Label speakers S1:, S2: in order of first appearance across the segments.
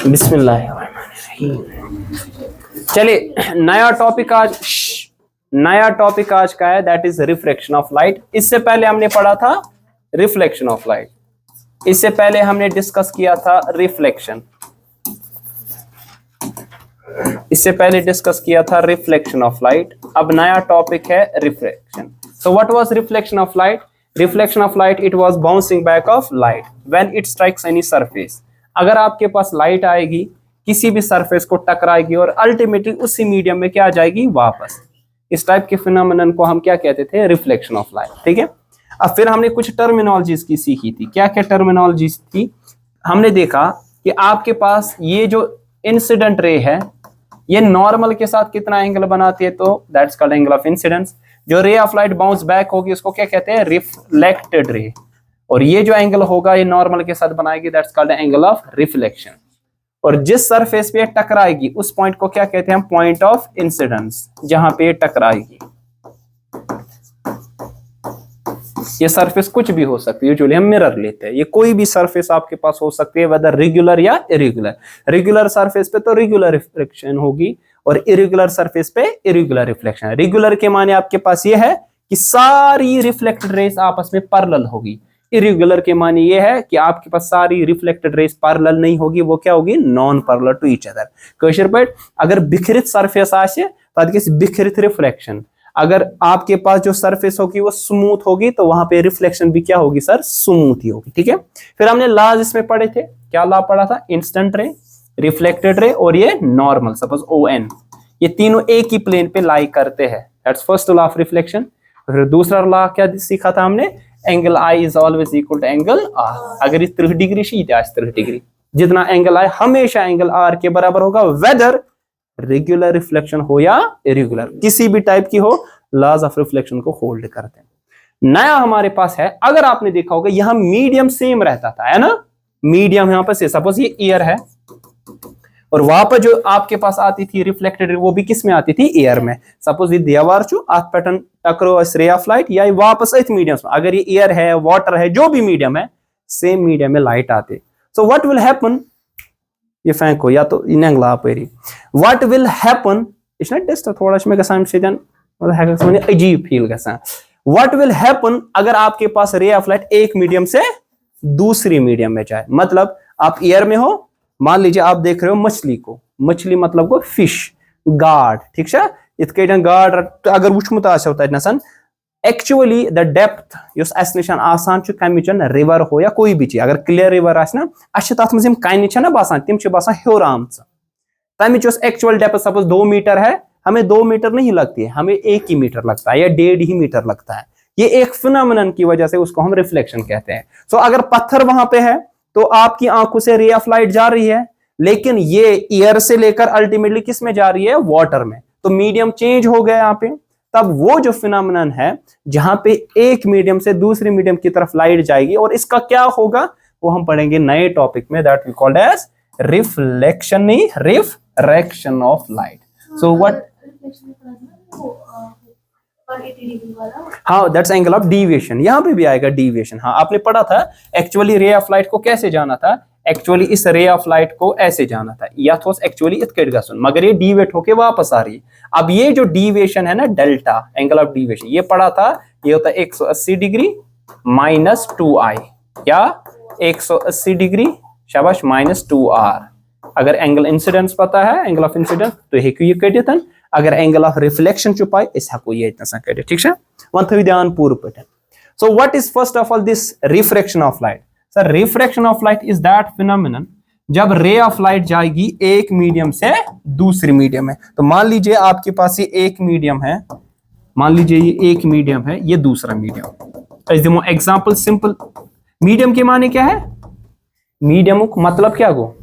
S1: बिस्मिल्लाहिर्रहमानिर्रहीम। चलिए नया टॉपिक आज का है, that is reflection of light. इससे पहले हमने पढ़ा था रिफ्लेक्शन ऑफ लाइट, इससे पहले हमने डिस्कस किया था रिफ्लेक्शन, इससे पहले डिस्कस किया था रिफ्लेक्शन ऑफ लाइट। अब नया टॉपिक है reflection. So what was reflection of light? Reflection of light, it was bouncing back of light when it strikes any surface. अगर आपके पास लाइट आएगी, किसी भी सरफेस को टकराएगी और अल्टीमेटली उसी मीडियम में क्या आ जाएगी, वापस। इस टाइप के फिनोमेनन को हम क्या कहते थे, रिफ्लेक्शन ऑफ लाइट। ठीक है। अब फिर हमने कुछ टर्मिनोलॉजीज की सीखी थी। क्या क्या टर्मिनोलॉजीज थी? हमने देखा कि आपके पास ये जो इंसिडेंट रे है, ये नॉर्मल के साथ कितना एंगल बनाती है, तो that's called angle of incidence. जो ray of light bounce back होगी उसको क्या कहते हैं, रिफ्लेक्टेड रे। और ये जो एंगल होगा ये नॉर्मल के साथ बनाएगी, that's called angle of reflection. और जिस सरफेस पे टकराएगी उस पॉइंट को क्या कहते हैं, पॉइंट ऑफ इंसिडेंस, जहां पे टकराएगी। ये सरफेस कुछ भी हो सकती है, यूजुअली हम मिरर लेते हैं, ये कोई भी सरफेस आपके पास हो सकती है, वेदर रेगुलर या इरेगुलर। रेगुलर सरफेस पे तो रेगुलर रिफ्लेक्शन होगी और इरेगुलर सरफेस पे इरेगुलर रिफ्लेक्शन। रेगुलर के माने आपके पास ये है कि सारी रिफ्लेक्टेड रेस आपस में पैरेलल होगी। इरेगुलर के माने ये है कि आपके पास सारी रिफ्लेक्टेड रेस पैरेलल नहीं होगी, वो क्या होगी, non parallel to each other. कशर पर अगर बिखरित सरफेस आसे तद बिखरित रिफ्लेक्शन। अगर आपके पास जो सरफेस होगी वो स्मूथ होगी तो वहां पे रिफ्लेक्शन भी क्या होगी सर, स्मूथ ही होगी। ठीक है। फिर हमने लॉज इसमें पढ़े थे। क्या लॉ पढ़ा था? इंस्टेंट रे, रिफ्लेक्टेड रे और ये नॉर्मल, सपोज ON, ये तीनों एक ही प्लेन पे लाई करते हैं। That's first law of reflection. फिर दूसरा लॉ क्या सीखा था हमने, angle I is always equal to angle R। अगर ये 30 डिग्री शी 30 डिग्री, जितना एंगल I हमेशा एंगल R के बराबर होगा, वेदर रेगुलर रिफ्लेक्शन हो या इरेगुलर, किसी भी टाइप की हो, लॉज ऑफ रिफ्लेक्शन को होल्ड करते हैं। नया हमारे पास है, अगर आपने देखा होगा यहां मीडियम सेम रहता था, है ना, मीडियम यहां पर से, सपोज ये एयर है और वहां पर जो आपके पास आती थी रिफ्लेक्टेड, वो भी किस में आती थी, एयर में। सपोज ये दीवार चु अथ pattern takraw ray of light या वापस अथ मीडियम में, अगर ये एयर है, वाटर है, जो भी मीडियम है, सेम मीडियम में लाइट आते। सो व्हाट विल हैपन, ये फेंको या तो इन अपारी, व्हाट विल हैपन, यह टेस्ट थोड़ा गसान अजीब फील गसान। व्हाट विल हैपन अगर आपके पास रे ऑफ लाइट एक मीडियम से दूसरी मीडियम में जाए। मतलब आप एयर में हो, मान लीजिए आप देख रहे हो मछली को, मछली मतलब को फिश, गाड, ठीक है, इतके गाड अगर वुचमुत आसन एक्चुअली द डेप्थ निशान आसान कमिचन रिवर हो या कोई भी चीज, अगर क्लियर रिवर आना तथ मज कन ना बसान, तिम बसान हेर आम, तमिच एक्चुअल डेप्थ सपोज 2 मीटर है, हमें 2 मीटर नहीं लगती है, हमें 1 ही मीटर लगता है या 1.5 ही मीटर लगता है। ये एक फिनोमेनन की वजह से उसको हम रिफ्लेक्शन कहते हैं। सो अगर पत्थर वहां पे है तो आपकी आंखों से रे ऑफ लाइट जा रही है, लेकिन ये एयर से लेकर अल्टीमेटली किस में जा रही है, वाटर में, तो मीडियम चेंज हो गया यहाँ पे। तब वो जो फिनोमेनन है जहां पे एक मीडियम से दूसरे मीडियम की तरफ लाइट जाएगी, और इसका क्या होगा वो हम पढ़ेंगे नए टॉपिक में, that we called as reflection, नहीं refraction of light. So what, हाँ, दैट्स एंगल ऑफ डिविएशन, यहां पे भी आएगा डिविएशन। हाँ, आपने पढ़ा था एक्चुअली रे ऑफ लाइट को कैसे जाना था, एक्चुअली इस रे ऑफ लाइट को ऐसे जाना था, या तो एक्चुअली इतकेडगासन, मगर ये डिवेट होके वापस आ रही है। अब ये जो डिविएशन है ना, डेल्टा एंगल ऑफ डिविएशन, ये पढ़ा था, ये होता है 180 डिग्री माइनस 2i या 180 डिग्री शाबाश माइनस 2r। अगर एंगल इंसिडेंस पता है, एंगल ऑफ इंसिडेंस, तो ये कड़ितन, अगर एंगल ऑफ रिफ्लेक्शन चुपाई ये कड़ित, ठीक है, वन थो ध्यान पूर्व पे। सो what is first of all this refraction of light? Sir, refraction of light is that phenomenon जब रे ऑफ लाइट जाएगी एक मीडियम से दूसरी मीडियम में। तो मान लीजिए आपके पास ये एक मीडियम है, मान लीजिए ये एक मीडियम है, ये दूसरा मीडियम। एग्जाम्पल सिंपल, मीडियम के माने क्या है, मीडियम मतलब क्या गो,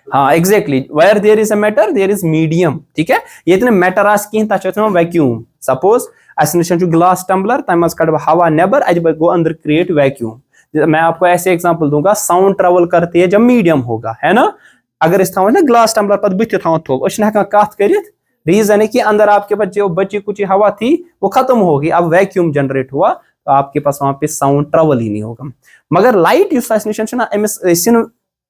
S1: हाँ exactly, where there is a matter there is medium. ठीक है, ये इतने मैटर आस कहीं तक वैक्यूम। सपोज अस ग्लास टम्बलर, तम मज कड़ हवा नेबर, अज गो अंदर क्रिएट वैक्यूम। मैं आपको ऐसे एग्जांपल दूंगा, साउंड ट्रेवल करती है जब मीडियम होगा, है ना, अगर इस ना ग्लास टम्बलर पर बुथ थो थोब, कत कर, रीजन है कि अंदर आपके पास जो बची कुछ हवा थी वो खत्म होगी, अब वैक्यूम जनरेट हुआ, तो आपके पास वहां पे साउंड ट्रेवल ही नहीं होगा। मगर लाइट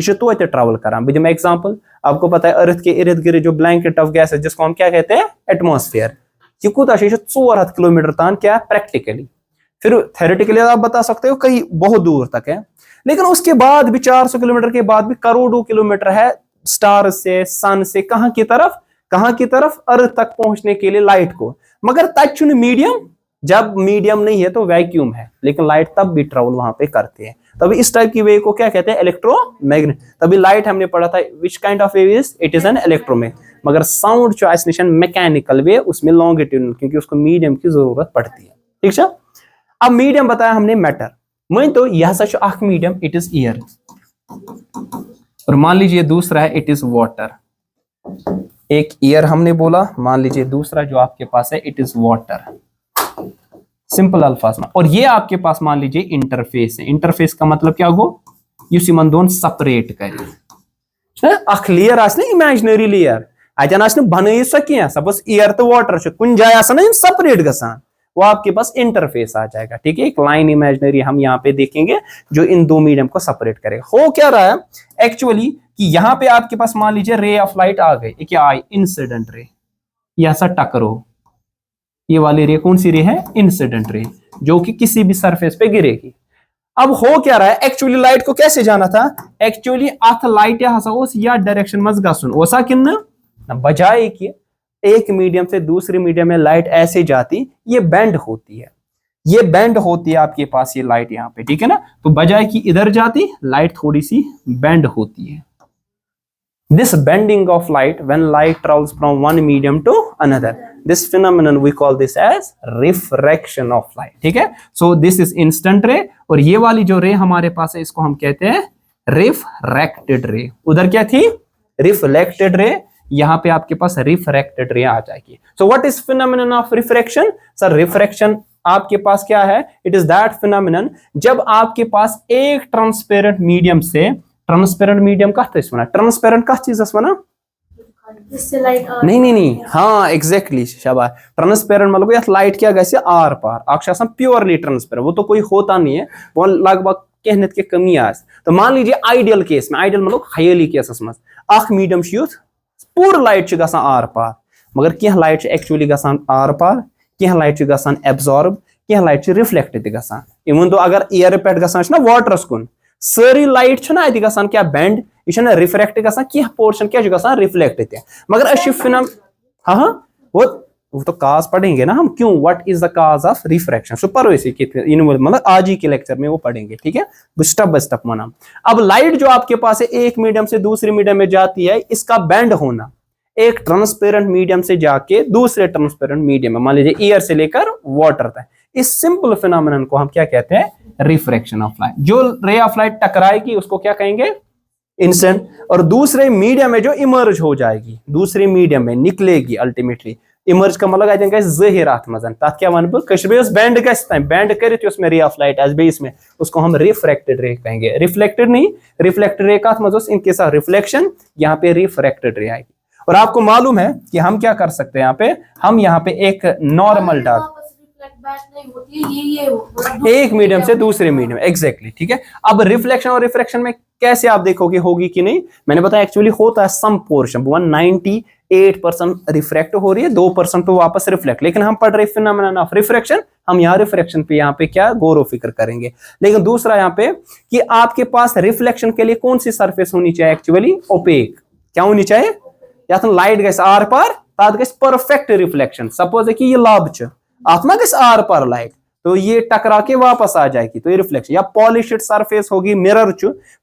S1: ये तो ट्रेवल करान। बह दिम एग्जांपल, आपको पता है अर्थ के इर्द गिर्द जो ब्लैंकेट ऑफ गैस है जिसको हम क्या कहते हैं, एटमॉस्फेयर, ये कूता 400 किलोमीटर तान क्या प्रैक्टिकली, फिर थेरेटिकली आप बता सकते हो कहीं बहुत दूर तक है, लेकिन उसके बाद भी 400 किलोमीटर के बाद भी करोड़ों किलोमीटर है स्टार से, सन से, कहां की तरफ अर्थ तक पहुंचने के लिए लाइट को। मगर तक मीडियम, जब मीडियम नहीं है तो वैक्यूम है, लेकिन लाइट तब भी ट्रेवल वहां पे करते हैं। तभी इस टाइप की वेव को क्या कहते हैं, इलेक्ट्रोमैग्नेट। तभी लाइट हमने पढ़ा था which kind of wave is, it is an electromagnet. मगर साउंड जो निशान मैकेनिकल वेव, उसमें लॉन्गिट्यूडनल, क्योंकि उसको मीडियम की जरूरत पड़ती है। ठीक है, अब मीडियम बताया हमने मैटर, मान तो यह सा मीडियम, इट इज एयर, और मान लीजिए दूसरा है इट इज वाटर। एक एयर हमने बोला, मान लीजिए दूसरा जो आपके पास है इट इज वाटर, सिंपल अल्फाज में। और ये आपके पास मान लीजिए इंटरफेस है। इंटरफेस का मतलब क्या हो, युस यमन दोन सेपरेट करे, अख लेयर आसने इमेजिनरी लेयर, अतन आसने बनाई सो क्या, सपोज एयर तो वाटर कुन जाए आसना सेपरेट गसान, वो आपके पास इंटरफेस आ जाएगा। ठीक है, एक लाइन इमेजिनरी हम यहाँ पे देखेंगे जो इन दो मीडियम को सेपरेट करेगा। हो क्या रहा है एक्चुअली कि यहाँ पे आपके पास मान लीजिए रे ऑफ लाइट आ गई, क्या आई, इंसिडेंट रे, यह सा टकरो, ये वाली रे कौन सी रे है, इंसिडेंट रे, जो कि किसी भी सरफेस पे गिरेगी। अब हो क्या रहा है, एक्चुअली लाइट को कैसे जाना था, एक्चुअली अथ लाइट या डायरेक्शन मज गसन ओसा किन बजाय कि एक मीडियम से दूसरे मीडियम में लाइट ऐसे जाती, ये बेंड होती है, ये बेंड होती है आपके पास ये लाइट यहाँ पे। ठीक है ना, तो बजाय कि इधर जाती लाइट थोड़ी सी बेंड होती है। This bending of light when light travels from one medium to another, this phenomenon we call this as refraction of light. ठीक है, so this is instant ray, और ये वाली जो रे हमारे पास है इसको हम कहते हैं रिफ्रैक्टेड रे। उधर क्या थी, रिफ्लेक्टेड रे, यहाँ पे आपके पास रिफ्रैक्टेड रे आ जाएगी। so what is phenomenon of refraction? Sir refraction आपके पास क्या है, it is that phenomenon जब आपके पास एक ट्रांसपेरेंट मीडियम से, ट्रांसपेरेंट मीडियम का ट्रांसपेरेंट का चीज नहीं, हाँ एग्जैक्टली शाबाश, ट्रांसपेरेंट मतलब यह लाइट क्या गैसे आर पार अक्ष प्योरली ट्रांसपेरेंट, वो तो कोई होता नहीं है, वो लगभग कहने के कमी आस। तो मान लीजिए आइडियल केस में, आइडियल मतलब खयाली केसस में अख मीडियम युथ पूर लाइट गसान आर पार, मगर कह लाइट एक्चुअली गसान आर पार, कह लाइट गसान एब्जॉर्ब, कह लाइट रिफ्लेक्ट गसान। इवन तो अगर एयर पे गसान ना वाटरस कुन, सारी लाइट ना अत गसान क्या बेंड, यह रिफ्रेक्ट गसान, कह पोर्शन क्या गसान रिफ्लेक्ट ते, मगर हाँ हाँ वो तो काज पढ़ेंगे ना हम, क्यों, what is the cause of refraction, so पढ़ो इसी मतलब आज ही के लेक्चर में वो पढ़ेंगे। ठीक है, स्टेप बाय स्टेप माना। अब लाइट जो आपके पास है एक मीडियम से दूसरे मीडियम में जाती है, इसका बेंड होना एक ट्रांसपेरेंट मीडियम से जाके दूसरे ट्रांसपेरेंट मीडियम में, मान लीजिए एयर से लेकर वाटर तक, इस सिंपल फिनोमेनन को हम क्या कहते हैं, रिफ्रैक्शन ऑफ लाइट। जो रे ऑफ लाइट टकराएगी उसको क्या कहेंगे, इंसिडेंट, और दूसरे मीडियम में जो इमर्ज हो जाएगी, दूसरे मीडियम में निकलेगी अल्टीमेटली, इमर्ज का मतलब आते जहिर अत मजन, तथ क्या वन बैंड बैंड कर ray of light as base में, उसको हम रिफ्रैक्टेड रे कहेंगे। रिफ्लेक्टेड नहीं, रिफ्लेक्टेड रे का मज इनके साथ रिफ्लेक्शन, यहाँ पे रिफ्रैक्टेड रे आएगी। और आपको मालूम है कि हम क्या कर सकते हैं, यहाँ पे हम यहाँ पे एक नॉर्मल डाल एक मीडियम से दूसरे मीडियम, एग्जैक्टली। ठीक है, अब रिफ्लेक्शन और रिफ्रैक्शन में कैसे आप देखोगे होगी कि नहीं, मैंने बताया एक्चुअली होता है सम पोर्शन 198% रिफ्रैक्ट हो रही है, 2% तो वापस रिफ्लेक्ट, लेकिन हम पढ़ रहे फिनोमेनन ऑफ रिफ्रैक्शन, हम यहाँ रिफ्रैक्शन पे यहाँ पे क्या गौर फिक्र करेंगे। लेकिन दूसरा यहाँ पे कि आपके पास रिफ्लेक्शन के लिए कौन सी सरफेस होनी चाहिए, एक्चुअली ओपेक, क्या होनी चाहिए, या तो लाइट गैस आर पार तथ गैस परफेक्ट रिफ्लेक्शन। सपोज है कि ये लाभ आत्मा गैस आर पार लाइट, तो ये टकरा के वापस आ जाएगी, तो ये रिफ्लेक्शन। या पॉलिश्ड सरफेस होगी मिरर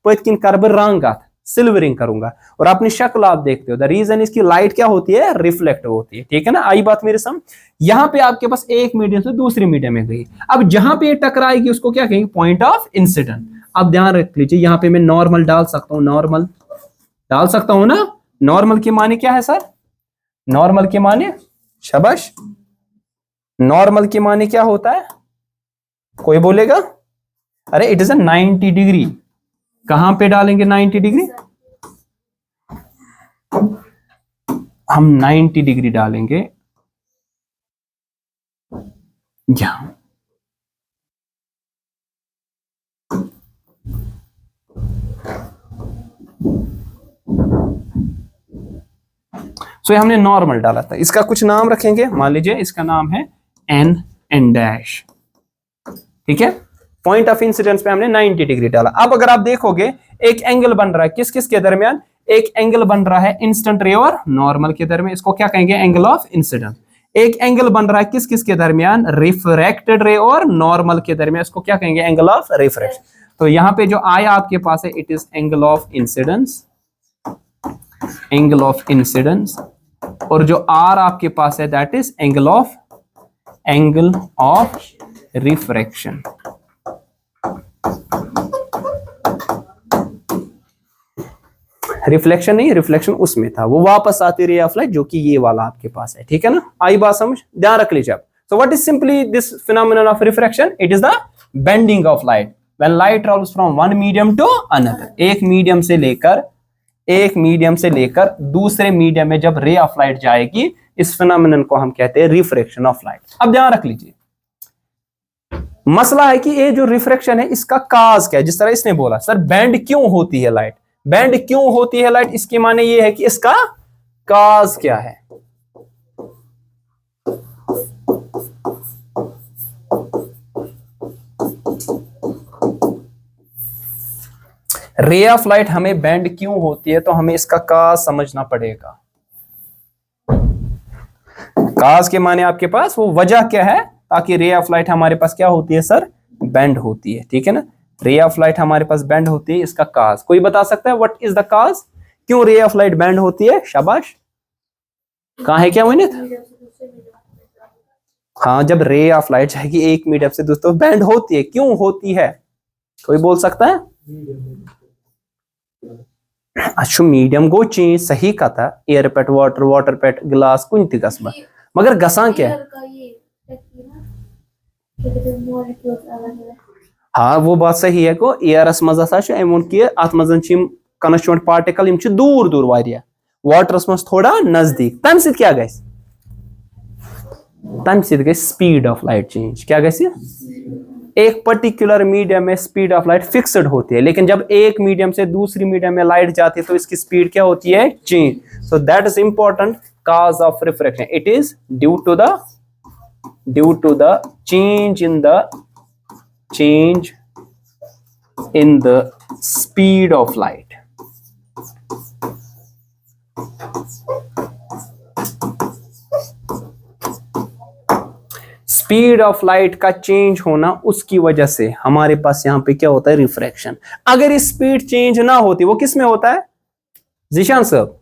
S1: पतकिन कर रंग सिल्वरिंग करूंगा, और अपनी शक्ल आप देखते हो, द रीजन इसकी लाइट क्या होती है, रिफ्लेक्ट होती है। ठीक है ना, आई बात मेरे समझ। यहाँ पे आपके पास एक मीडियम से दूसरे मीडियम में गई, अब जहां पे ये टकराएगी उसको क्या कहेंगे, पॉइंट ऑफ इंसिडेंट। अब ध्यान रख लीजिए, यहाँ पे मैं नॉर्मल डाल सकता हूँ, नॉर्मल डाल सकता हूं ना। नॉर्मल के माने क्या है सर, नॉर्मल के माने, शाबाश, नॉर्मल के माने क्या होता है, कोई बोलेगा, अरे इट इज अ 90 डिग्री। कहां पे डालेंगे 90 डिग्री, हम 90 डिग्री डालेंगे यहां। सो हमने नॉर्मल डाला था, इसका कुछ नाम रखेंगे, मान लीजिए इसका नाम है एन डैश, ठीक है। पॉइंट ऑफ इंसिडेंस पे हमने 90 डिग्री डाला। अब अगर आप देखोगे एक एंगल बन रहा है किस किस के दरमियान, एक एंगल बन रहा है इंस्टेंट रे और नॉर्मल के दरमियान, इसको क्या कहेंगे, एंगल ऑफ इंसिडेंस। एक एंगल बन रहा है किस किस के दरमियान, रिफ्रैक्टेड रे और नॉर्मल के दरमियान, इसको क्या कहेंगे, एंगल ऑफ रिफ्रैक्शन। तो यहाँ पे जो आया आपके पास है, it is angle of incidence, angle of incidence, और जो आर आपके पास है that is angle of refraction. Reflection नहीं, रिफ्लेक्शन उसमें था, वो वापस आती रे ऑफ लाइट जो कि ये वाला आपके पास है, ठीक है ना। आई बात समझ, ध्यान रख लीजिए आप। So what is simply this phenomenon of refraction, it is the bending of light when light travels from one medium to another. एक मीडियम से लेकर दूसरे मीडियम में जब रे ऑफ लाइट जाएगी, इस फिनोमेनन को हम कहते हैं रिफ्रैक्शन ऑफ लाइट। अब ध्यान रख लीजिए, मसला है कि ये जो रिफ्रैक्शन है इसका काज क्या है। जिस तरह इसने बोला सर बैंड क्यों होती है लाइट, बैंड क्यों होती है लाइट, इसके माने ये है कि इसका काज क्या है। रे ऑफ लाइट हमें बैंड क्यों होती है, तो हमें इसका काज समझना पड़ेगा। काज के माने आपके पास वो वजह क्या है ताकि रे ऑफ लाइट हमारे पास क्या होती है सर, बैंड होती है, ठीक है ना। रे ऑफ लाइट हमारे पास बैंड होती है, इसका काज कोई बता सकता है, व्हाट इज द काज, क्यों रे ऑफ लाइट बैंड होती है। शाबाश, कहां है क्या विनीत, हाँ, जब रे ऑफ लाइट जाएगी एक मीडियम से दोस्तों बैंड होती है, क्यों होती है, कोई बोल सकता है। अच्छा मीडियम गो चेंज, सही कहा था, एयर पेट वाटर, वाटर पेट ग्लास कुछ थी गसबा, मगर गसा क्या है। हाँ वो बात सही है को एयरस मज अत मज कन्स्टिट्यूएंट पार्टिकल दूर दूर वारिया, वाटरस मज थोड़ा नजदीक, तम सत क्या गस, तम सत गई स्पीड ऑफ लाइट चेंज, क्या गस, एक पर्टिकुलर मीडियम में स्पीड ऑफ लाइट फिक्स्ड होती है, लेकिन जब एक मीडियम से दूसरी मीडियम में लाइट जाती है तो इसकी स्पीड क्या होती है, change. So that is important cause of refraction, it is due to the change in the speed of light. Speed of light का चेंज होना, उसकी वजह से हमारे पास यहां पे क्या होता है, रिफ्रैक्शन। अगर स्पीड चेंज ना होती, वो किस में होता है जिशान साहब,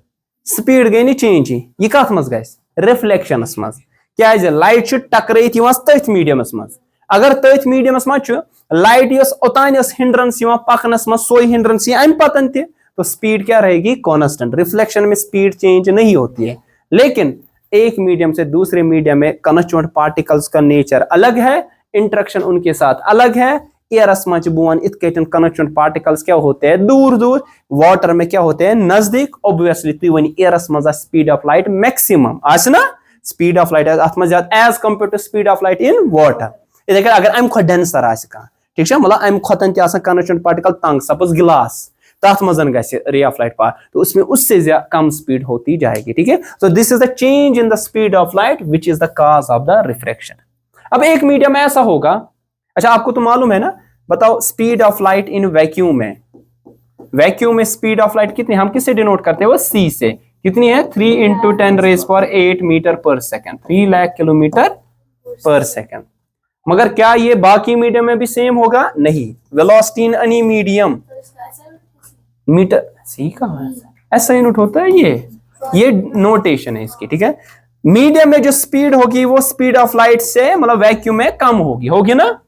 S1: स्पीड गई चेंज, यह कत मज गई रिफ्लेक्शनस मज, क्या लाइट टकराइथ तथ मीडियमस मज, अगर तथ मीडियमस मज लाइट ओतान हिंड्रेंस पकनस मज सोई हिंड्रेंस अम पतन तो स्पीड क्या रहेगी, कांस्टेंट। रिफ्लेक्शन में स्पीड चेंज नहीं होती है, लेकिन एक मीडियम से दूसरे मीडियम में कन्स्टिट्यूएंट पार्टिकल्स का नेचर अलग है, इंटरेक्शन उनके साथ अलग है। एयरस मच बोन इत कन्स्टिट्यूएंट पार्टिकल्स क्या होते हैं दूर दूर, वाटर में क्या होते हैं नजदीक। ऑब्वियसली तुम वन एयरस मज स्पीड ऑफ लाइट मैक्सिमम आसना, स्पीड ऑफ लाइट अत मज as compared to speed of light in water. इधर अगर अम खो डेंसर आह ठीक है, मतलब अम खोतन कन्स्टिट्यूएंट पार्टिकल तंग, सपोज गिलास, तथ मज रे ऑफ लाइट पार, तो उसमें उससे कम स्पीड होती जाएगी, ठीक है। So this is the change in the speed of light which is the cause of the refraction. अब एक मीडियम ऐसा होगा, अच्छा आपको तो मालूम है ना, बताओ speed of light in vacuum में, वैक्यूम में स्पीड ऑफ लाइट कितनी, हम किससे डिनोट करते हैं, वो सी से, कितनी है 3 × 10⁸ मीटर पर सेकेंड, 3 लाख किलोमीटर पर सेकेंड। मगर क्या ये बाकी मीडियम में भी सेम होगा, नहीं। Velocity in any medium metre, C कहां है, ऐसा यूनिट होता है, ये नोटेशन है इसकी, ठीक है। मीडियम में जो स्पीड होगी वो स्पीड ऑफ लाइट से मतलब वैक्यूम में कम होगी ना।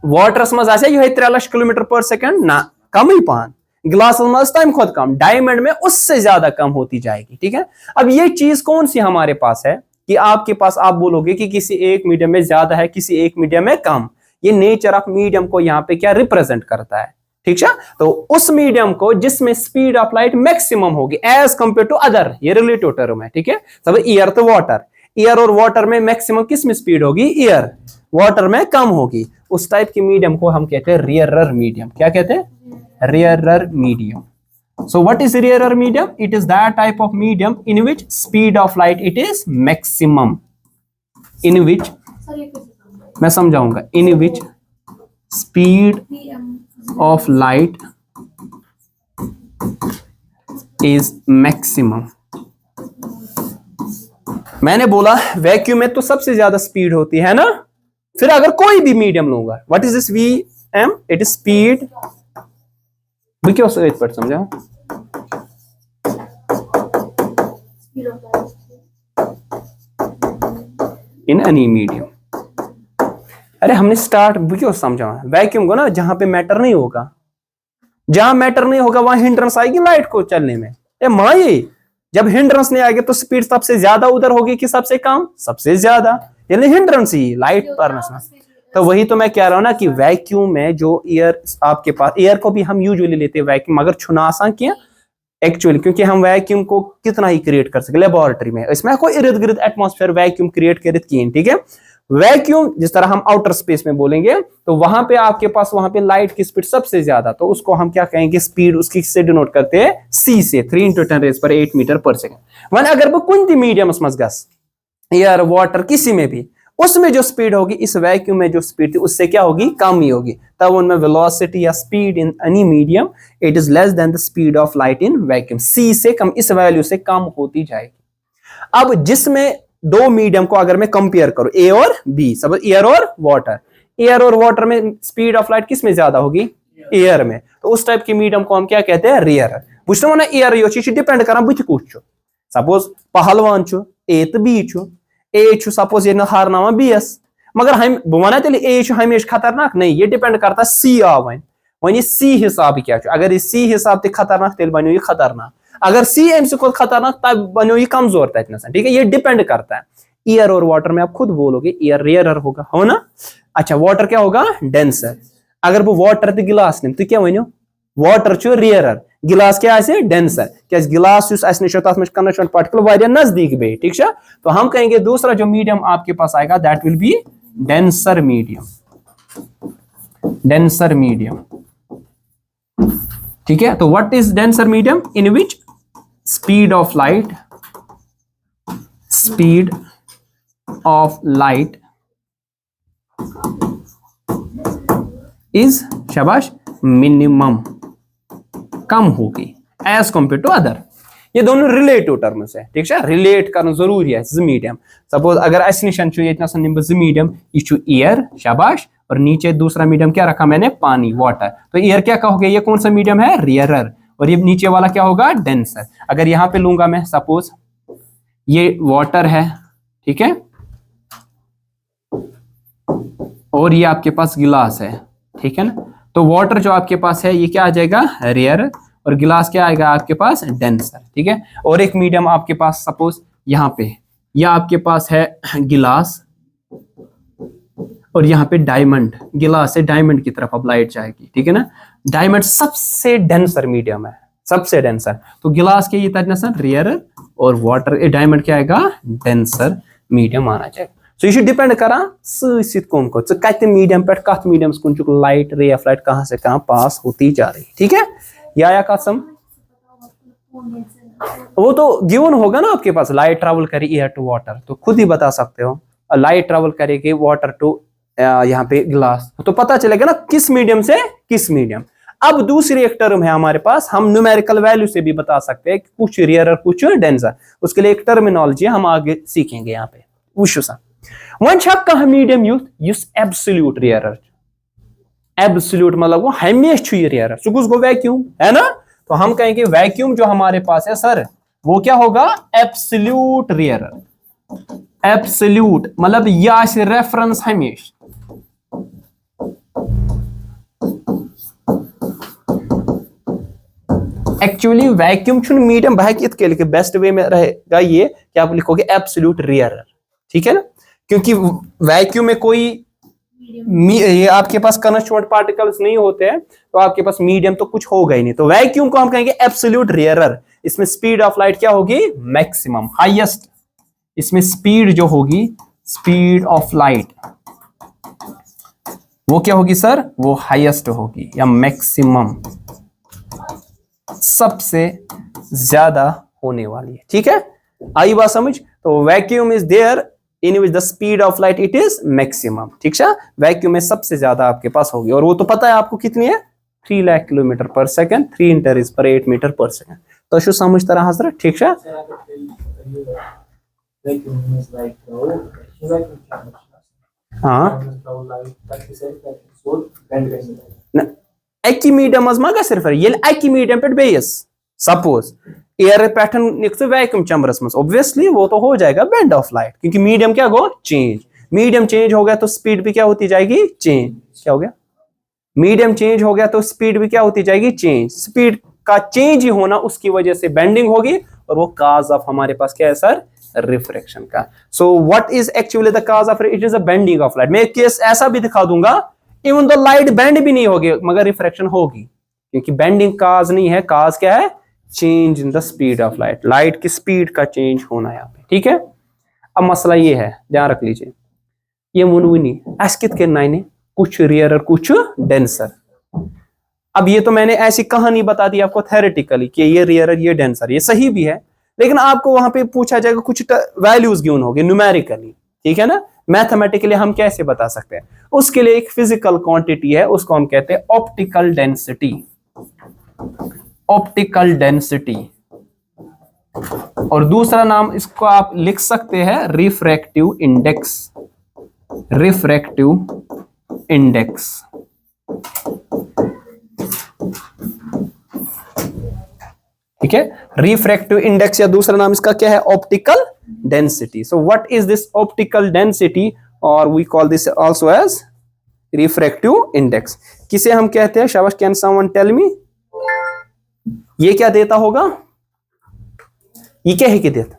S1: वाटरस मज ये 3 लाख किलोमीटर पर सेकंड ना, कम ही पान, ग्लास मज तम खुद कम, डायमंड में उससे ज्यादा कम होती जाएगी, ठीक है। अब ये चीज कौन सी हमारे पास है कि आपके पास, आप बोलोगे कि किसी एक मीडियम में ज्यादा है, किसी एक मीडियम में कम। ये नेचर ऑफ मीडियम को यहाँ पे क्या रिप्रेजेंट करता है, ठीक है। तो उस मीडियम को जिसमें स्पीड ऑफ लाइट मैक्सिमम होगी एज कंपेयर टू अदर, ये रिलेटिव टर्म है, ठीक है। सब एयर तो वाटर, एयर और वाटर में मैक्सिमम किस में स्पीड होगी, एयर, वाटर में कम होगी। उस टाइप की मीडियम को हम कहते हैं रेयरर मीडियम। क्या कहते हैं, rarer medium. So what is rarer medium? It is that type of medium in which speed of light it is maximum. In which मैं समझाऊंगा. In which speed of light is maximum. मैंने बोला vacuum में तो सबसे ज्यादा speed होती है ना. फिर अगर कोई भी मीडियम लूंगा, what is this VM? It is speed. क्यों समझा? इन एनी मीडियम. अरे हमने स्टार्ट क्यों समझा वैक्यूम को ना, जहां पे मैटर नहीं होगा, जहां मैटर नहीं होगा वहां हिंड्रेंस आएगी लाइट को चलने में. माए जब हिंड्रेंस नहीं आएगी तो स्पीड सबसे ज्यादा उधर होगी कि सबसे कम? सबसे ज्यादा, यानी हिंड्रेंस ही लाइट पर. तो वही तो मैं कह रहा हूं ना कि वैक्यूम में जो एयर आपके पास, एयर को भी हम यूजुअली लेते हैं वैक्यूम, मगर छुना आसान किया एक्चुअली, क्योंकि हम वैक्यूम को कितना ही क्रिएट कर सके लेबोरेटरी में, इसमें कोई इर्द गिर्द एटमॉस्फेयर वैक्यूम क्रिएट कर किए. ठीक है, वैक्यूम जिस तरह हम आउटर स्पेस में बोलेंगे तो वहां पे आपके पास वहां पे लाइट की स्पीड सबसे ज्यादा, तो उसको हम क्या कहेंगे? स्पीड उसकी से डिनोट करते हैं C से, 3 × 10⁸ मीटर पर सेकंड. वन अगर वो कुछ मीडियम मस एयर वाटर किसी में भी, उसमें जो स्पीड होगी इस वैक्यूम में जो स्पीड थी उससे क्या होगी? कम ही होगी. तब उनमें वेलोसिटी या speed in any medium it is less than the speed of light in vacuum. C से कम, इस वैल्यू से कम होती जाएगी. अब जिसमें दो मीडियम को अगर मैं कंपेयर करूं, A और B, सब एयर और वाटर, एयर और वाटर में स्पीड ऑफ लाइट किस में ज्यादा होगी? एयर में. तो उस टाइप के मीडियम को हम क्या कहते हैं? रेयर. बुझते ना एयर यो चीज डिपेंड करा बुथ कुछ सपोज पहलवान A तो B A सपोज ये हारना BS, मगर हम वन तेल A हमेशा खतरनाक नहीं, ये डिपेंड करता C आ वन ये C हिसाब क्या, अगर ये C हिसाब ते खतरनाक तेल बनो ये खतरनाक, अगर C एम से खतरनाक तब बनो ये कमजोर तक. ठीक है, ये डिपेंड करता है. एयर और वाटर में आप खुद बोलोगे एयर रेयरर होगा, हो ना. अच्छा, वाटर क्या होगा? डेंसर. अगर वो वाटर तो गिलास निम तो क्या वनो? वाटर चो रेयरर, गिलास क्या है? डेंसर. क्या गिलास कंडक्शन पार्टिकल वारिया नजदीक बे. ठीक है, तो हम कहेंगे दूसरा जो मीडियम आपके पास आएगा that will be denser medium. Denser medium. ठीक है, तो what is denser medium? In which speed of light is शाबाश मिनिमम, कम होगी एज कंपेयर टू अदर. ये दोनों रिलेटिव टर्म्स है. ठीक है, रिलेट करना जरूरी है. मीडियम सपोज अगर अस निशन मीडियम ये एयर, शाबाश, और नीचे दूसरा मीडियम क्या रखा मैंने? पानी, वाटर. तो एयर क्या कहोगे? ये कौन सा मीडियम है? रेयरर. और ये नीचे वाला क्या होगा? डेंसर. अगर यहां पे लूंगा मैं सपोज ये वाटर है, ठीक है, और ये आपके पास गिलास है. ठीक है ना, तो वाटर जो आपके पास है ये क्या आ जाएगा? रेयर, और गिलास क्या आएगा आपके पास? डेंसर. ठीक है, और एक मीडियम आपके पास सपोज यहाँ पे, यह आपके पास है गिलास, और यहाँ पे डायमंड. गिलास से डायमंड की तरफ अब लाइट जाएगी. ठीक है ना, डायमंड सबसे डेंसर मीडियम है, सबसे डेंसर. तो गिलास के ये तजन रेयर, और वाटर डायमंड क्या आएगा? डेंसर मीडियम आना चाहिए. सो ये डिपेंड करा कौन को कत मीडियम पे कत मीडियम कुन लाइट, रे ऑफ लाइट कहां से कहां पास होती जा रही. ठीक है, या कसम वो तो गिवन होगा ना आपके पास. लाइट ट्रेवल करे एयर टू वाटर, तो खुद ही बता सकते हो. लाइट ट्रेवल करेगी वाटर टू यहाँ पे ग्लास, तो पता चलेगा ना किस मीडियम से किस मीडियम. अब दूसरी एक टर्म है हमारे पास, हम न्यूमेरिकल वैल्यू से भी बता सकते हैं कुछ रेयर कुछ डेंसर. उसके लिए एक टर्मिनोलॉजी हम आगे सीखेंगे यहाँ पे. वुशु सा वन कह मीडियम युस एब्सोल्यूट रेयर, एब्सोल्यूट मतलब वो हमेशा ये रेयर, सो गो वैक्यूम है ना. तो हम कहेंगे वैक्यूम जो हमारे पास है सर वो क्या होगा? Absolute rare. एब्सोल्यूट मतलब यह रेफरेंस हमेशा. एक्चुअली वैक्यूम छुन मीडियम बह के बेस्ट वे में रहेगा ये कि आप लिखोगे एब्सोल्यूट रेयर. ठीक है ना, क्योंकि वैक्यूम में कोई ये आपके पास कंस्टिट्यूएंट पार्टिकल्स नहीं होते हैं, तो आपके पास मीडियम तो कुछ होगा ही नहीं. तो वैक्यूम को हम कहेंगे एब्सोल्यूट रेयरर. इसमें स्पीड ऑफ लाइट क्या होगी? Maximum, highest. इसमें स्पीड जो होगी, स्पीड ऑफ लाइट वो क्या होगी सर? वो हाईएस्ट होगी या मैक्सिमम. सबसे ज्यादा होने वाली है। ठीक है, आई बात समझ? तो vacuum is there in which the speed of light it is maximum. ठीक है, वैक्यूम में सबसे ज्यादा आपके पास होगी, और वो तो पता है आपको कितनी है, 3 लाख किलोमीटर पर सेकंड, 3 इंटरीज पर 8 मीटर पर सेकंड। तो शो समझ तरह हजरत? ठीक है, हाँ अकी मीडियम मज मा गस ये अकी मीडियम पे बेस सपोज एयर पे निक वैक्यूम चैम्बरस मज, ऑब्वियसली वो तो हो जाएगा बैंड ऑफ लाइट, क्योंकि मीडियम क्या गो चेंज, मीडियम चेंज हो गया तो स्पीड भी क्या होती जाएगी, चेंज। क्या हो गया, मीडियम चेंज हो गया तो स्पीड भी क्या होती जाएगी, चेंज। स्पीड का चेंज ही होना, उसकी वजह से बेंडिंग होगी, और वो काज ऑफ हमारे पास क्या है सर, रिफ्रैक्शन का। सो what is actually the cause of, it is a bending of light. मैं केस ऐसा भी दिखा दूंगा, इवन दो लाइट बेंड भी नहीं होगी मगर रिफ्रैक्शन होगी, क्योंकि बेंडिंग काज नहीं है, काज क्या है, change in the speed of light, light की स्पीड का चेंज होना यहाँ पे। ठीक है, अब मसला ये है, ध्यान रख लीजिए, ये मुनवनी एसकित करना इन्हें, कुछ रेयरर कुछ डेंसर। अब ये तो मैंने ऐसी कहानी बता दी आपको थ्योरेटिकली कि ये रेयरर ये डेंसर, ये सही भी है, लेकिन आपको वहां पे पूछा जाएगा कुछ वैल्यूज गिवन होगी न्यूमेरिकली। ठीक है ना, मैथमेटिकली हम कैसे बता सकते हैं, उसके लिए एक फिजिकल क्वांटिटी है, उसको हम कहते हैं ऑप्टिकल डेंसिटी। ऑप्टिकल डेंसिटी, और दूसरा नाम इसको आप लिख सकते हैं रिफ्रैक्टिव इंडेक्स। रिफ्रैक्टिव इंडेक्स, ठीक है, रिफ्रैक्टिव इंडेक्स, या दूसरा नाम इसका क्या है, optical density. So what is this optical density, और we call this also as refractive index. किसे हम कहते हैं, शाबाश, कैन समवन टेल मी, ये क्या देता होगा, ये क्या है कि देता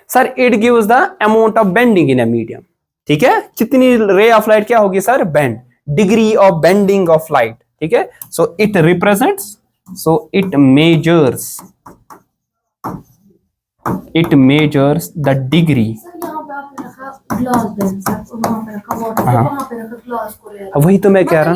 S1: sir, it gives the amount of bending in a medium. ठीक है, कितनी रे ऑफ लाइट क्या होगी sir, bend, degree of bending of light. ठीक है, so it represents, so it measures the degree. वही तो मैं कह रहा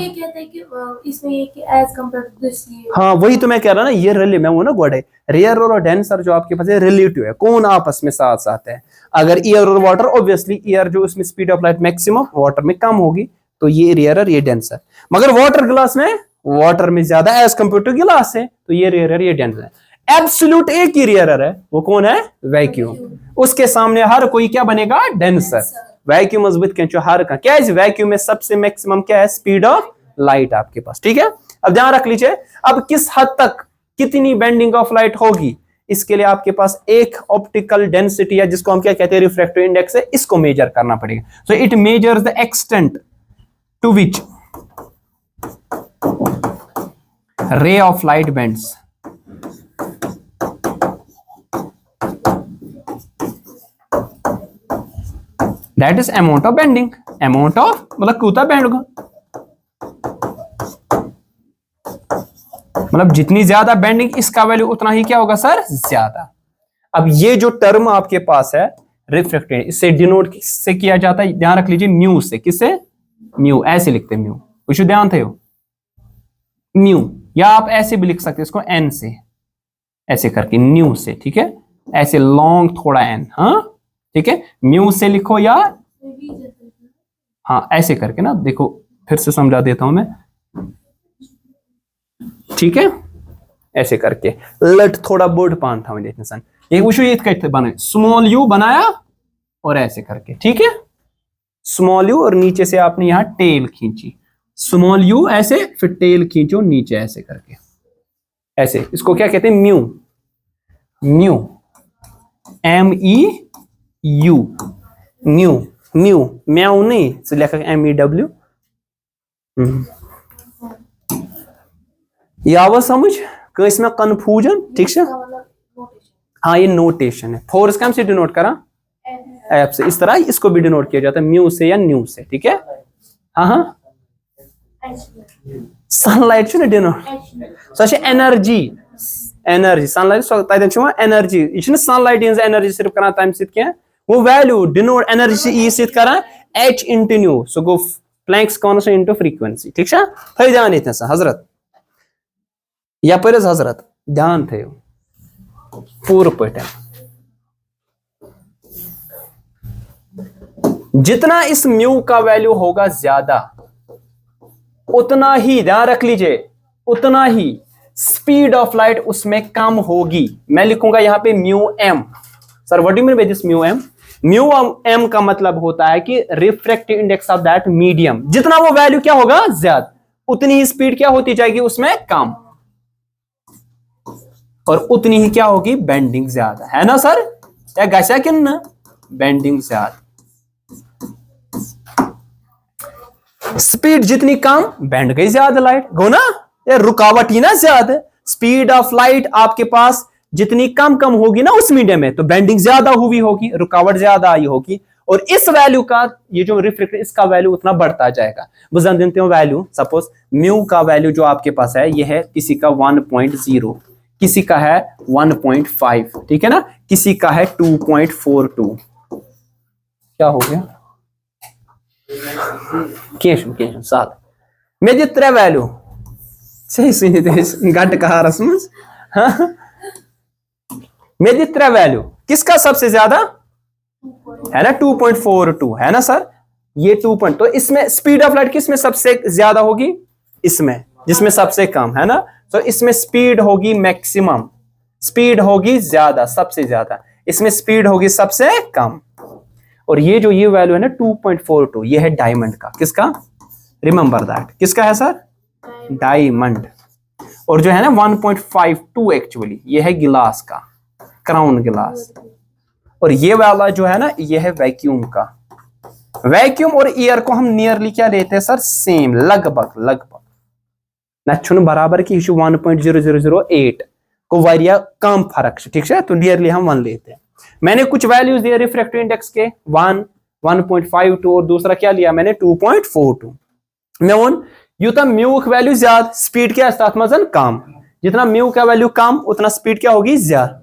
S1: हाँ, वही तो मैं कह रहा ना, ये रिलेटिव, मैं वो ना गोड है, रेयर और डेंसर जो आपके पास है रिलेटिव है, कौन आपस में साथ साथ है। अगर एयर और वाटर, ऑब्वियसली एयर जो उसमें speed of light maximum, water में कम होगी, तो ये रेयर और ये डेंसर। मगर वाटर ग्लास में, वाटर में ज्यादा एज कंपेयर टू गिलास है, तो ये रेयर ये डेंसर है। एब्सोल्यूट एक ही रेयर है, वो कौन है, वैक्यूम। उसके सामने हर कोई क्या बनेगा, डेंसर। वैक्यूम मजबूत के हर का क्या है, वैक्यूम में सबसे मैक्सिमम क्या है, स्पीड ऑफ लाइट आपके पास। ठीक है, अब ध्यान रख लीजिए, अब किस हद तक कितनी बेंडिंग ऑफ लाइट होगी, इसके लिए आपके पास एक ऑप्टिकल डेंसिटी है, जिसको हम क्या कहते हैं, रिफ्रैक्टिव इंडेक्स है, इसको मेजर करना पड़ेगा। So it measures the extent to which ray of light bends, that is amount of bending, amount of मतलब कितना बेंड होगा, मतलब जितनी ज्यादा बेंडिंग, इसका वैल्यू उतना ही क्या होगा सर, ज्यादा। अब ये जो टर्म आपके पास है रिफ्रैक्टिव, इससे डिनोट से किया जाता है, ध्यान रख लीजिए, म्यू से। किससे, म्यू, ऐसे लिखते हैं म्यू, कुछ ध्यान थे म्यू, या आप ऐसे भी लिख सकते हैं इसको एन से, ऐसे करके न्यू से। ठीक है, ऐसे लॉन्ग थोड़ा एन, हाँ ठीक है, म्यू से लिखो, या हाँ ऐसे करके ना, देखो फिर से समझा देता हूं मैं। ठीक है, ऐसे करके लट थोड़ा बोर्ड पान था मुझे इंसान, एक उशु ये कहते बने, स्मॉल यू बनाया और ऐसे करके। ठीक है, स्मॉल यू और नीचे से आपने यहां टेल खींची, स्मॉल यू ऐसे, फिर टेल खींचो नीचे ऐसे करके, ऐसे। इसको क्या कहते हैं, mu, mu, M E U, mu, mu, म्याऊ नहीं, तो लिखा एम ई डब्ल्यू। ये आवाज समझ कस में कन्फ्यूजन, ठीक है, हाँ ये नोटेशन है। फोर्स कम से डिनोट करा, एफ से, इस तरह इसको भी डिनोट किया जाता है, म्यू से या न्यू से। ठीक है, हाँ हाँ, सनलाइट छो denote, so energy, energy sunlight energy, यह सनलाइट एनर्जी सिर्फ कर तम सह, वो वैल्यू डिनोट एनर्जी ई सत कर एच इंटू न्यू, सो गो प्लैंक्स कांस्टेंट इंटू फ्रीक्वेंसी। ठीक है, थो ध्यान ये हजरत, यप हजरत, ध्यान थे पूरे पटे जितना इस म्यू का वैल्यू होगा ज्यादा उतना ही, ध्यान रख लीजिए, उतना ही स्पीड ऑफ लाइट उसमें कम होगी। मैं लिखूंगा यहां पे mu M. Sir what do you mean by this mu M? Mu M का मतलब होता है कि refractive index of that medium, जितना वो वैल्यू क्या होगा ज्यादा, उतनी ही स्पीड क्या होती जाएगी उसमें कम, और उतनी ही क्या होगी बेंडिंग ज्यादा, है ना सर? या गैसा कि ना बेंडिंग ज्यादा। स्पीड जितनी कम बैंड गई ज्यादा लाइट गो ना, या रुकावट ही ना ज्यादा। स्पीड ऑफ लाइट आपके पास जितनी कम कम होगी ना उस मीडियम में, तो बेंडिंग ज्यादा हुई होगी, रुकावट ज्यादा आई होगी, और इस वैल्यू का ये जो रिफ्लेक्ट इसका वैल्यू उतना बढ़ता जाएगा। बुझान देते हो वैल्यू, सपोज म्यू का वैल्यू जो आपके पास है ये है किसी का 1.0, किसी का है 1.5, ठीक है ना, किसी का है 2.42। क्या हो गया केशव साथ में ये त्रे वैल्यू सही सुनिए गट कहा रस्म में ये त्रे वैल्यू किसका सबसे ज्यादा है ना 2.42 है ना सर, ये 2 पॉइंट, तो इसमें स्पीड ऑफ लाइट किसमें सबसे ज्यादा होगी? इसमें, जिसमें सबसे कम है ना, तो इसमें स्पीड होगी मैक्सिमम, स्पीड होगी ज्यादा, सबसे ज्यादा, इसमें स्पीड होगी सबसे कम। और ये जो ये वैल्यू है ना 2.42, ये है डायमंड का, किसका? रिमेंबर दैट, किसका है सर? डायमंड। और जो है ना 1.52 एक्चुअली ये है गिलास का, क्राउन गिलास। और ये वाला जो है ना ये है वैक्यूम का। वैक्यूम और एयर को हम नियरली क्या लेते हैं सर? सेम, लगभग लगभग ना बराबर की इशू 1.0008 को वारिया कम फर्क, ठीक है, तो नियरली हम 1 लेते हैं। मैंने कुछ वैल्यूज दिए रिफ्रैक्टिव इंडेक्स के 1, 1.52 और दूसरा क्या लिया मैंने 2.42। मैं यूता म्यू का वैल्यू ज्यादा, स्पीड क्या है कम, जितना म्यू का वैल्यू कम उतना स्पीड क्या होगी ज्यादा।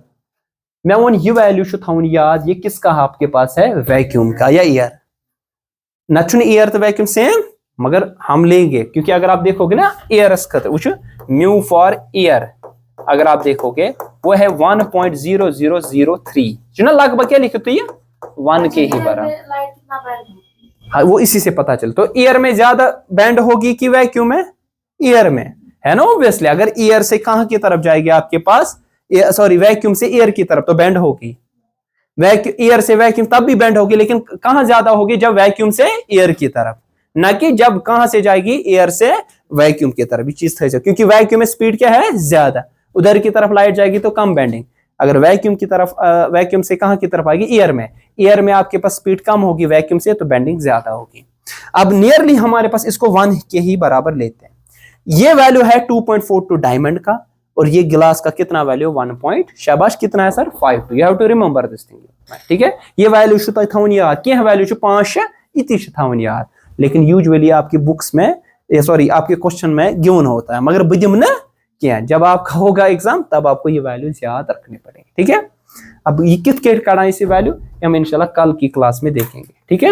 S1: मैं ये वैल्यू थोन याद, ये किसका आपके पास है? वैक्यूम का या एयर। न एयर तो वैक्यूम सेम, मगर हम लेंगे क्योंकि अगर आप देखोगे ना एयर वो म्यू फॉर एयर अगर आप देखोगे वो है 1.0003, जो ना लगभग क्या लिखते ये 1 के ही बराबर। हाँ वो इसी से पता चल, तो एयर में ज्यादा बैंड होगी कि वैक्यूम में? एयर में, है ना ऑब्वियसली। अगर एयर से कहां की तरफ जाएगी आपके पास, सॉरी वैक्यूम से एयर की तरफ, तो बैंड होगी। एयर से वैक्यूम तब भी बैंड होगी, लेकिन कहां ज्यादा होगी? जब वैक्यूम से एयर की तरफ, ना कि जब कहां से जाएगी? एयर से वैक्यूम की तरफ। ये चीज था, क्योंकि वैक्यूम में स्पीड क्या है ज्यादा, उधर की तरफ लाइट जाएगी तो कम बेंडिंग। अगर वैक्यूम की तरफ, वैक्यूम से कहां की तरफ आएगी? एयर में। एयर में आपके पास स्पीड कम होगी वैक्यूम से, तो बेंडिंग ज्यादा होगी। अब नियरली हमारे पास इसको 1 के ही बराबर लेते हैं। ये वैल्यू है 2.42 डायमंड का, और ये गिलास का कितना वैल्यू? 1. शाबाश कितना है सर? 52। You have to remember this thing, ठीक है। ये वैल्यू छु थवन याद, क्या वैल्यू 5 इति थवन याद, लेकिन यूजुअली आपकी बुक्स में, सॉरी आपके क्वेश्चन में गिवन होता है, मगर बदिम ना क्या, जब आपका होगा एग्जाम तब आपको ये वैल्यूज याद रखने पड़ेंगे, ठीक है। अब ये कित कड़ा इसी वैल्यू हम इंशाल्लाह कल की क्लास में देखेंगे, ठीक है।